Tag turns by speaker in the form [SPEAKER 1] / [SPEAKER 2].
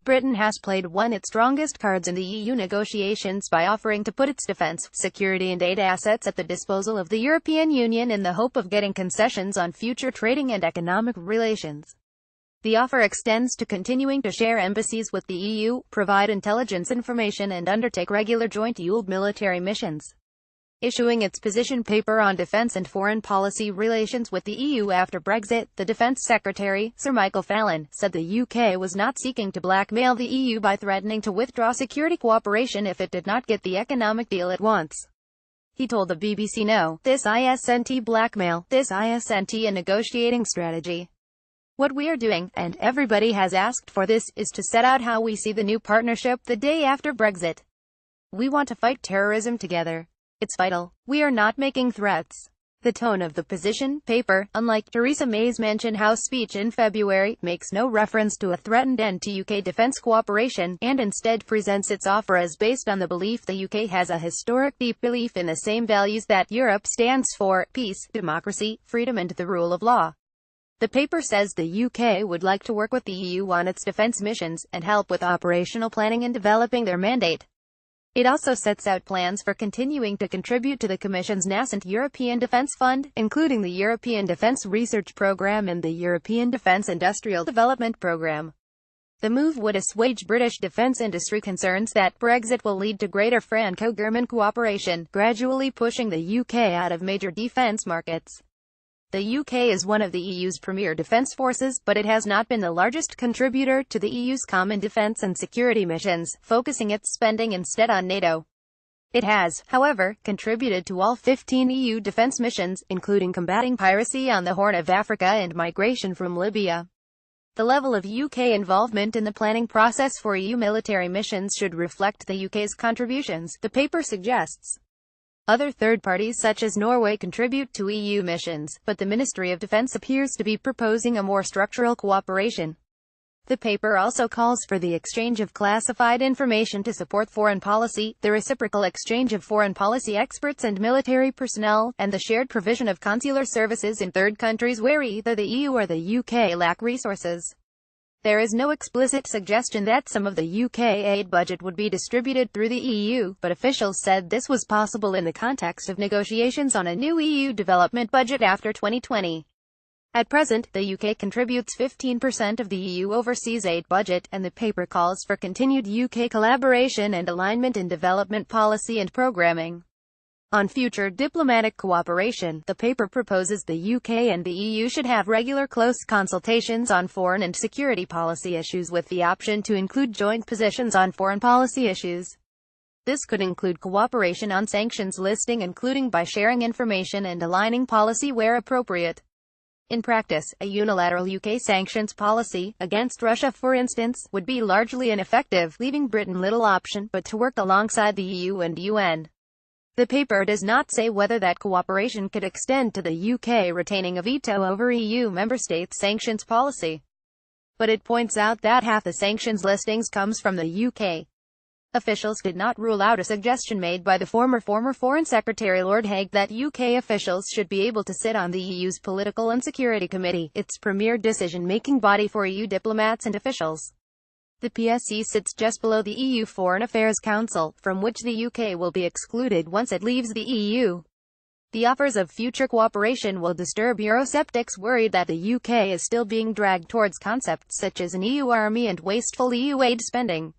[SPEAKER 1] Britain has played one its strongest cards in the EU negotiations by offering to put its defence, security and aid assets at the disposal of the European Union in the hope of getting concessions on future trading and economic relations. The offer extends to continuing to share embassies with the EU, provide intelligence information and undertake regular joint EU military missions. Issuing its position paper on defence and foreign policy relations with the EU after Brexit, the Defence Secretary, Sir Michael Fallon, said the UK was not seeking to blackmail the EU by threatening to withdraw security cooperation if it did not get the economic deal it wants. He told the BBC, "No, this isn't blackmail, this isn't a negotiating strategy. What we are doing, and everybody has asked for this, is to set out how we see the new partnership the day after Brexit. We want to fight terrorism together. It's vital. We are not making threats." The tone of the position paper, unlike Theresa May's Mansion House speech in February, makes no reference to a threatened end to UK defence cooperation, and instead presents its offer as based on the belief the UK has a historic deep belief in the same values that Europe stands for: peace, democracy, freedom and the rule of law. The paper says the UK would like to work with the EU on its defence missions, and help with operational planning and developing their mandate. It also sets out plans for continuing to contribute to the Commission's nascent European Defence Fund, including the European Defence Research Programme and the European Defence Industrial Development Programme. The move would assuage British defence industry concerns that Brexit will lead to greater Franco-German cooperation, gradually pushing the UK out of major defence markets. The UK is one of the EU's premier defence forces, but it has not been the largest contributor to the EU's common defence and security missions, focusing its spending instead on NATO. It has, however, contributed to all 15 EU defence missions, including combating piracy on the Horn of Africa and migration from Libya. The level of UK involvement in the planning process for EU military missions should reflect the UK's contributions, the paper suggests. Other third parties such as Norway contribute to EU missions, but the Ministry of Defence appears to be proposing a more structural cooperation. The paper also calls for the exchange of classified information to support foreign policy, the reciprocal exchange of foreign policy experts and military personnel, and the shared provision of consular services in third countries where either the EU or the UK lack resources. There is no explicit suggestion that some of the UK aid budget would be distributed through the EU, but officials said this was possible in the context of negotiations on a new EU development budget after 2020. At present, the UK contributes 15% of the EU overseas aid budget, and the paper calls for continued UK collaboration and alignment in development policy and programming. On future diplomatic cooperation, the paper proposes the UK and the EU should have regular close consultations on foreign and security policy issues with the option to include joint positions on foreign policy issues. This could include cooperation on sanctions listing, including by sharing information and aligning policy where appropriate. In practice, a unilateral UK sanctions policy, against Russia for instance, would be largely ineffective, leaving Britain little option but to work alongside the EU and UN. The paper does not say whether that cooperation could extend to the UK retaining a veto over EU member states' sanctions policy. But it points out that half the sanctions listings comes from the UK. Officials did not rule out a suggestion made by the former Foreign Secretary Lord Hague that UK officials should be able to sit on the EU's Political and Security Committee, its premier decision-making body for EU diplomats and officials. The PSC sits just below the EU Foreign Affairs Council, from which the UK will be excluded once it leaves the EU. The offers of future cooperation will disturb Eurosceptics worried that the UK is still being dragged towards concepts such as an EU army and wasteful EU aid spending.